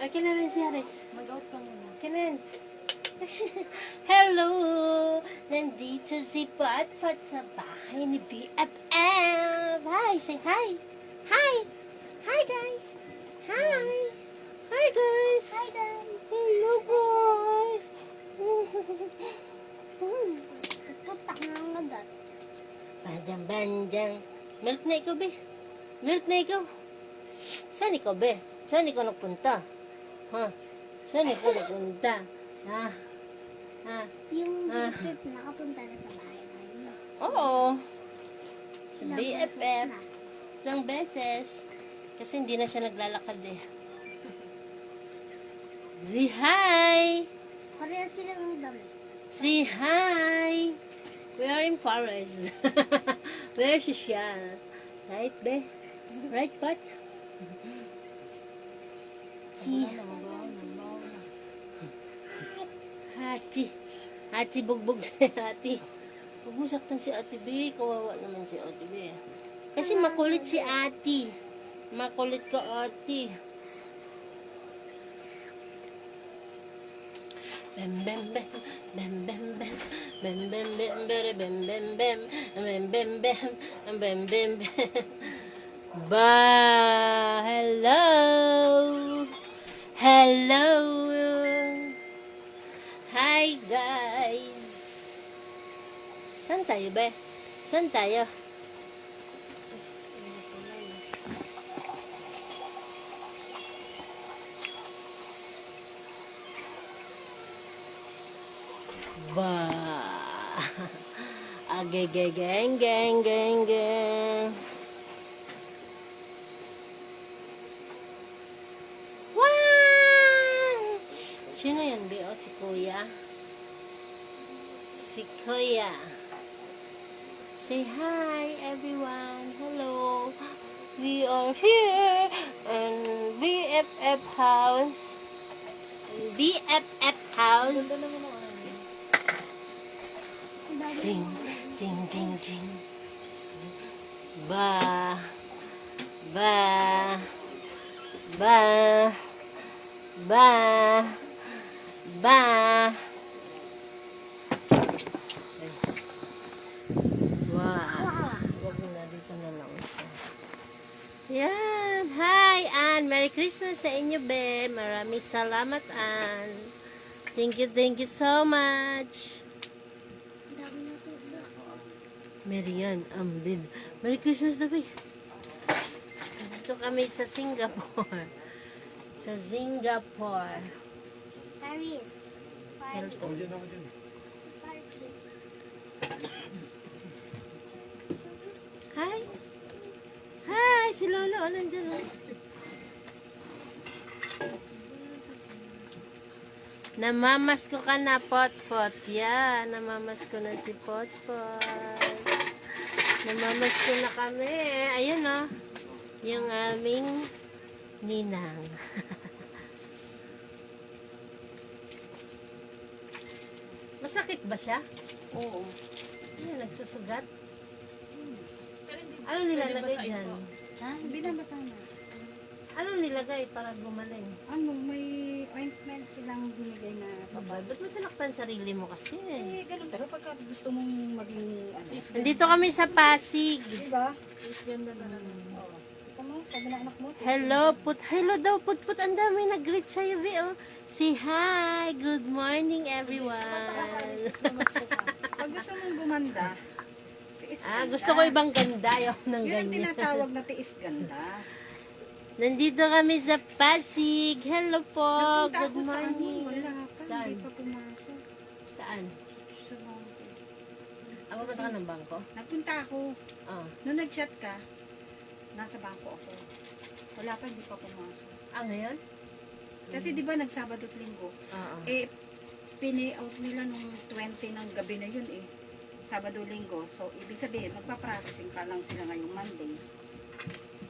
Okay na rin si Haris. Mag-out ka muna. Kanan. Hello! Nandito si Patpat sa bahay ni BFF. Hi! Say hi! Hi! Hi guys! Hi! Hi guys! Hi guys! Hello guys! Putak na ang lagat. Banjang-banjang. Milk na ikaw, be. Milk na ikaw. Saan ikaw, be? Saan ikaw nagpunta? Ha? Saan ikaw nagpunta? Ha? Ha? Yung Ah. trip nakapunta na sa bahay namin. Oo. Sa Ilang beses BFF. na. Isang beses. Kasi hindi na siya naglalakad eh. Say hi! Pareha silang dami. Say hi! We are in forest. Where is siya? Right, be? Right, Pat? Si Hati. Hati bugbog si Hati. Huwag mo saktan si Ate B. Kawawa naman si Ate B. Kasi makulit si Ate. Makulit ka, Ate. Bem bem bem bem bem bem bem bem bem bem bem bem bem bem bem bem bem bem bem. Ba, hello. Hello. Hi guys. Saan tayo ba? Saan tayo? Ba. Agay geng geng geng geng. Wow! Sino yan, Be? O, si Kuya? Si Kuya. Say hi, everyone. Hello. We are here in BFF house. In BFF house. Ding, ding, ding, ding. Ba. Ba. Ba. Ba. Ba. Wow. Wag na, dito na lang siya. Yan. Hi, Ann. Merry Christmas sa inyo, be. Maraming salamat, Ann. Thank you so much. Dami na to sa ako. Marian Ambin. Merry Christmas na, be. Dito kami sa Singapore. Sa Singapore. Paris. Hilton. Paris. Hi. Hi, si Lolo. Oh, nandiyan. Oh. Namamas ko ka na, Potpot. Yeah, namamas ko na si Potpot. Namamas ko na kami. Ayun, oh. Yung aming ninang. Masakit ba siya? Oo. Yan, nagsusugat. Anong nilalagay dyan? Ha? Binabasa na. Anong nilagay para gumaling? Ano, may ointment silang binigay na Ba't mo sinaktan sarili mo kasi? ganun talaga pagka gusto mong maging ano. Nandito kami sa Pasig. Diba? Ganda talaga. Oo. Ito mo, sabi ng anak mo. Hello, hello daw, Put. Ang dami nag-greet sa'yo, Bi. Oh. Say hi. Good morning, everyone. Pag gusto mong gumanda, tiis ganda. Gusto ko ibang ganda. Ayaw ng Yun ang ganyan. tinatawag na tiis ganda. Nandito kami sa Pasig. Hello po. Nagpunta Good ako sa ano, morning. wala pa, Saan? hindi pa pumasok. Saan? Sa bangko. Ako ba sa ng bangko? Nagpunta ako. Oh. Nung nag-chat ka, nasa bangko ako. Wala pa, hindi pa pumasok. Ngayon? Kasi di ba nagsabado at linggo, Oo. pinay out nila nung 20 ng gabi na yun eh. Sabado, linggo. So, ibig sabihin, magpa-processing pa lang sila ngayong Monday.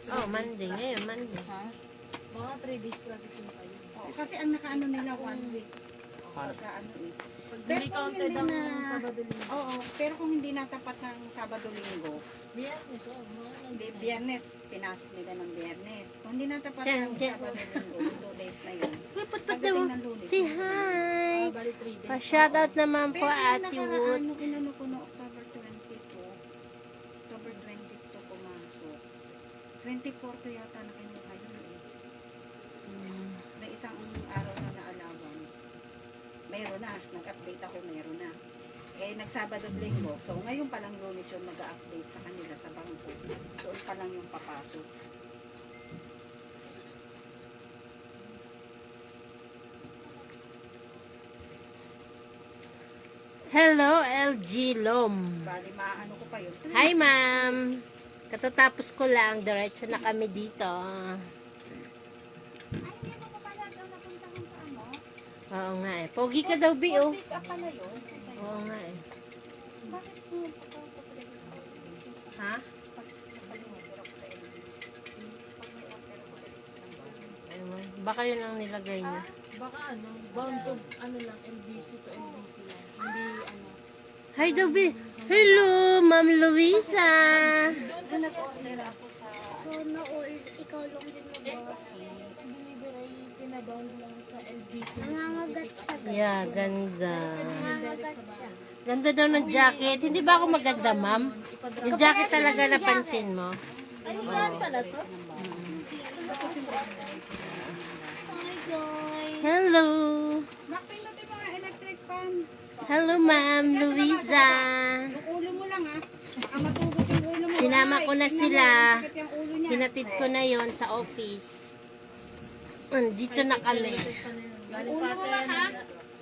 Oh, Monday. Ngayon, Monday. Ha? Mga 3 days processing kayo. Oo, kasi ang nakaano nila 1 week. Pagka ano eh. Pag Pero hindi kung counted hindi ang na- Sabado linggo. Oo, pero kung hindi natapat ng Sabado, linggo, Biyernes, mga hindi, Biyernes, pinasok nila ng Biyernes. Kung hindi natapat Diyan, ng diyan. Sabado, linggo, yung 2 days na yun, Pa-shoutout naman po, Pero Ate Wood. inano ko no October 22. October 22 pumasok. 24 ko yata na kinuha yun eh. May isang araw na allowance. Mayroon na. Nag-update ako, mayroon na. Eh, nagsabado linggo. So, ngayon pa lang Lunes yun mag-update sa kanila sa bangko. Doon pa lang yung papasok. Hello, LG Lom. Bali, maano ko pa yun. Hi, ma'am. Katatapos ko lang, diretso na kami dito. Ay, hindi mo pa pala daw napuntahan sa ano? Oo nga eh. Pogi ka daw, Bi, oh. Pick up pala yun. Sa'yo. Oo nga eh. Bakit mo pa Ha? pag napalimutan ako sa LBC? Pag may order ako Ewan. Baka yun ang nilagay niya. Baka ano, bound to, ano lang, LBC to LBC lang. Hindi ano. Hi daw, Bi. Hello, Ma'am Luisa. Doon nag-order ako sa... Sana all ikaw lang din Eh, mabawas. deliver ay pinabound lang sa LBC. Nangangagat siya guys. Yeah, ganda. Nangangagat siya. Ganda daw ng jacket. Hindi ba ako maganda, ma'am? Yung jacket talaga napansin mo. Ay, yan pala to? Hi guys. Hello. Makting natin mga electric fan. Hello, Ma'am Luisa. Yung ulo mo lang ha. Ang matugot yung ulo mo. Sinama ko na sila. Sakit yung ulo niya. Hinatid ko na yon sa office. Dito na kami. Galing pa ata yan ng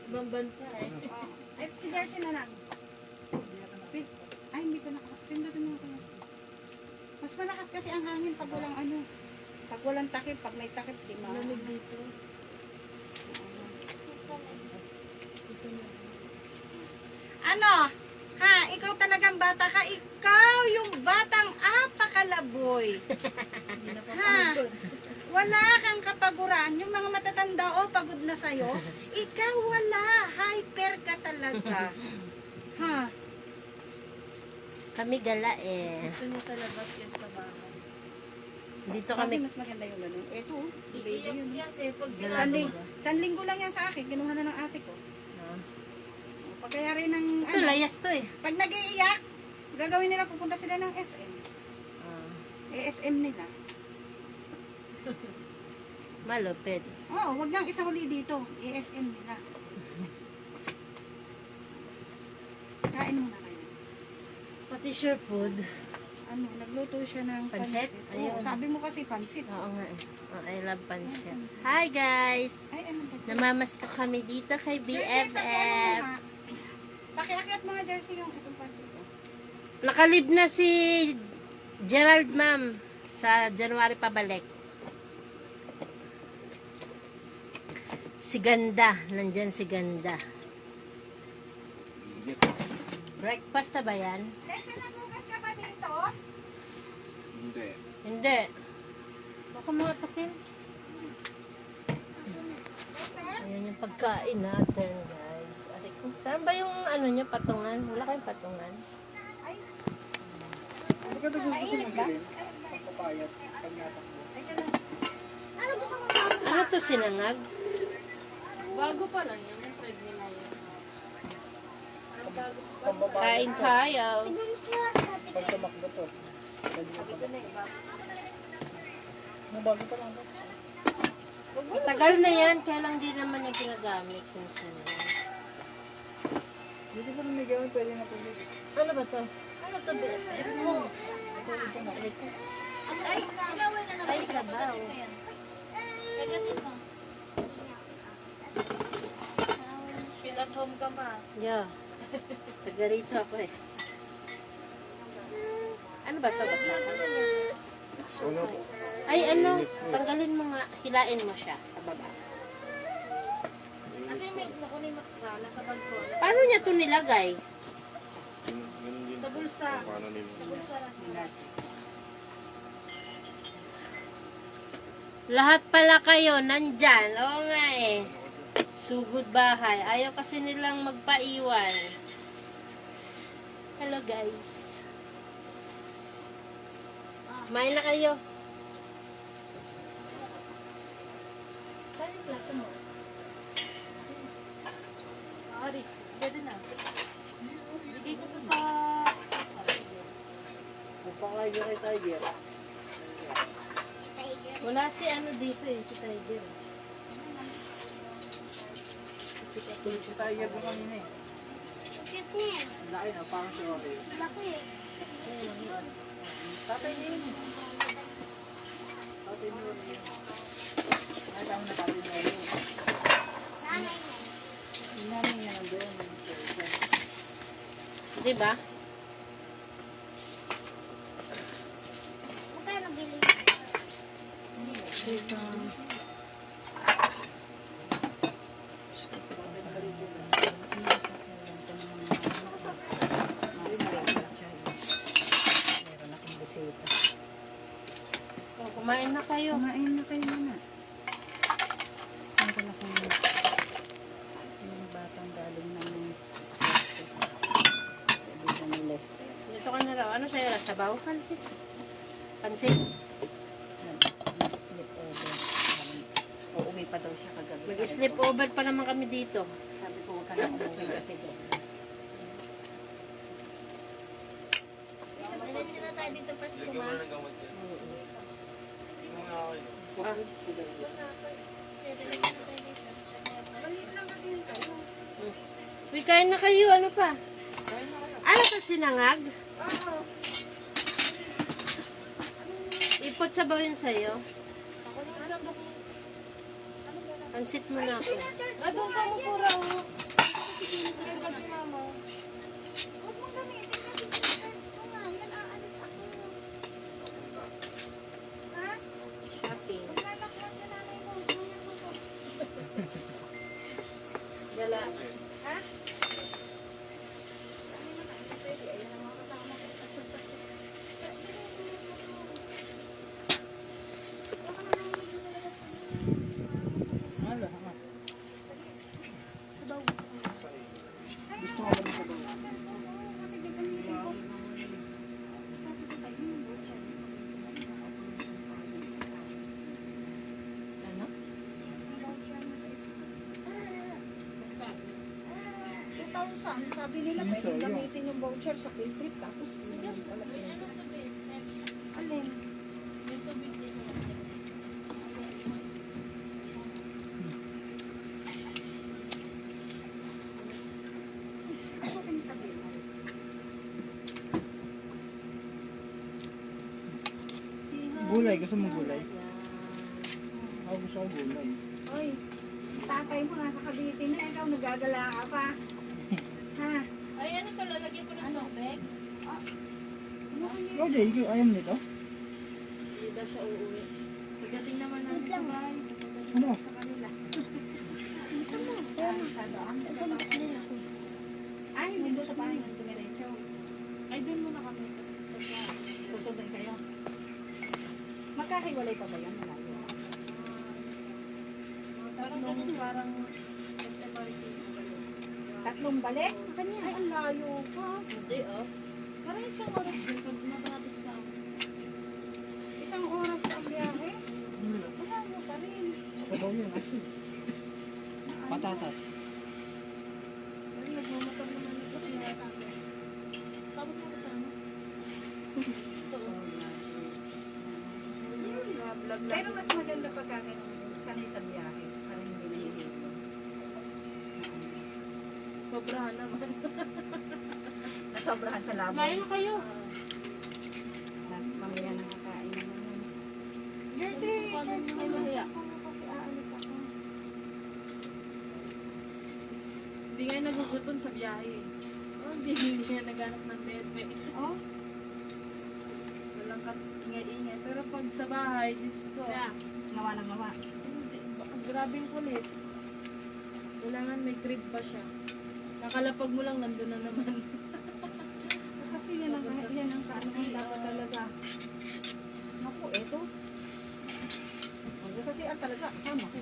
ibang bansa eh. Ay, si Darcy na lang. Ay, hindi pa pindutin mo ito. Mas malakas kasi ang hangin pag walang ano. Pag walang takip, pag may takip, di ma. Lamig dito. Ano? Ha? Ikaw talagang bata ka? Ikaw yung batang apakalaboy. Ha? Wala kang kapaguran. Yung mga matatanda, oh, pagod na sa'yo. Ikaw wala. Hyper ka talaga. Ha? Kami gala eh. Gusto niya sa labas kaysa sa bahay. Dito Kami kami. mas maganda yung ganun. Ito, oh, baby Iiyak yun. yan eh. Pag Sanlinggo lang yan sa akin. Kinuha na ng ate ko. Pagkayari ng Ito, ano. layas to eh. Pag nag-iiyak, gagawin nila, pupunta sila ng SM. SM nila. Malupit. Oo, wag nang isang uli dito. ESM nila. Kain muna kayo. Pati sure food. Ano, nagluto siya ng Pansit? Oo, Ayun. sabi mo kasi pansit. Oo nga eh. Oh, I love pansya. Hi guys! Ay, ano ba? Namamasko kami dito kay Jersey, BFF. pakiakyat mga jersey yung itong pansit. Oh. Nakalib na si Gerald, ma'am. Sa January pabalik. Si Ganda. Nandyan si Ganda. Breakfast na ba yan? Lester, nagugas ka ba dito? Hindi. Hindi. Baka mga takin. Ayan yung pagkain natin, guys. Aray ko. Saan ba yung ano nyo, patungan? Wala kayong patungan? Mainit ba? Papayat. Pagnatak mo. Ano gusto mo mama? Ano to, sinangag? bago pa lang yan. Yung trade nila yan. Parang bago pa. Pambabae. Kain tayo. Tignan mo siya sa Pag tignan. tumakbo to. Pwede na Ito na eh. Bago. Bago pa lang ba? Matagal na yan, kaya lang di naman niya ginagamit. Minsan yan. Dito pa may gawin, pwede na tuloy. Ano ba to? Ano to, BFF? Ay, inaway na naman. Ay, sabaw. Kagatin mo. Feel at home ka ma. Yeah. Taga rito ako eh. Ano ba to? Basta? Ano? Ay, ano? Tanggalin mo nga. Hilain mo siya sa baba. Kasi may nakunin mo ka. Nasa bag ko. Paano niya to nilagay? Ganun din. Sa bulsa. Paano nila? Sa bulsa lang sila. Lahat pala kayo nandyan. Oo nga eh. Sugod bahay. Ayaw kasi nilang magpaiwan. Hello guys. Kumain na kayo. Saan yung plato mo? Paris. Pwede na. Bigay ko to sa... Magpakayo kay Tiger. Wala si ano dito eh, si Tiger. Tulog si Tiger mo kanina eh. Cute niya. Laki na, parang si Rory. Laki. Tatay niya yun. Tatay niya yun. Ay, tama na tatay niya yun. Nanay niya. Yung nanay niya nandun. Di ba? Magkano bili? Meron akong bisita. O, kumain na kayo. Kumain na kayo muna. Meron akong yung batang galing ng kaibigan ni Lester. Dito ka na raw. Ano sa'yo? Sabaw? Pansit. Pansit? Nag-sleep over. Uuwi pa daw siya kagabi. Mag-sleep over pa naman kami dito. Sabi ko, huwag ka na umuwi kasi doon. Diretso na tayo dito pa sa Lagyan mo na ng gamot yan. Yung mga ako yun. Ah, Maliit lang kasi yung sa'yo. uy, kain na kayo. Ano pa? Ano to, sinangag? Oo. Ipot sabaw yun sa'yo. Ako lang siya bako. Pansit mo na ako. Doon ka mo pura. Kaya ka ni mama. Huwag mong gamitin kasi t-shirts ko nga. Yan aalis ako. Ha? Shopping. Lalakwan sa nanay mo. Ngayon mo to. Gala. Ha? Pwede. Ayun ang mga kasama ko. Hala, ha. Gusto ko lang sa gamot. Kasi gagamitin ko. Sabi ko sa'yo, yung butcher. Ano? Sabi nila, Ano pwede sa'yo? gamitin yung voucher sa Piltrip. Tapos, hindi pala pwede. Alin? Ako pinasabihin mo. Gulay, gusto mo gulay? Ako gusto ko gulay. Oy, tatay mo nasa Cavite na, ikaw nagagala ka pa. Ha? Ay, ano to? Lalagyan ko ng tubig? Ikaw, Jay, ayaw mo nito? Hindi daw siya uuwi. Pagdating naman namin sa bahay, Ano? sa kanila. Ay, hindi doon sa bahay ng tumiretso. Ay, doon muna kami. Tapos, Susundin kayo. Magkahiwalay pa ba yan? Malayo. parang ganun, parang February 2. Tatlong balik? Ay, ang layo pa. Hindi, oh. Parang isang oras din pag matapit sa amin. Isang oras pa ang biyahe. Malayo pa rin. Sabaw yun, actually. Patatas. Ay, nagmamatag naman ito. Kaya sabot mo sa ano? Pero mas maganda pagka ganun, sanay sa biyahe. Para hindi nahihilo. Sobrahan naman. Nasobrahan sa labo. Kumain na kayo. Mamaya nakakain naman. Jersey! Ay, mahaya. Kasi aalis ako. Hindi nga nagugutom sa biyahe. Oh, hindi nga naghanap ng bebe. Oh, Walang ingay-ingay. Pero pag sa bahay, Diyos ko. ngawa na ngawa. Hindi, grabing kulit. Kailangan may crib pa siya. Nakalapag mo lang, nandun na naman. Kasi yan ang kaano dapat talaga. Naku, eto. Kasi ang talaga, kasama ko.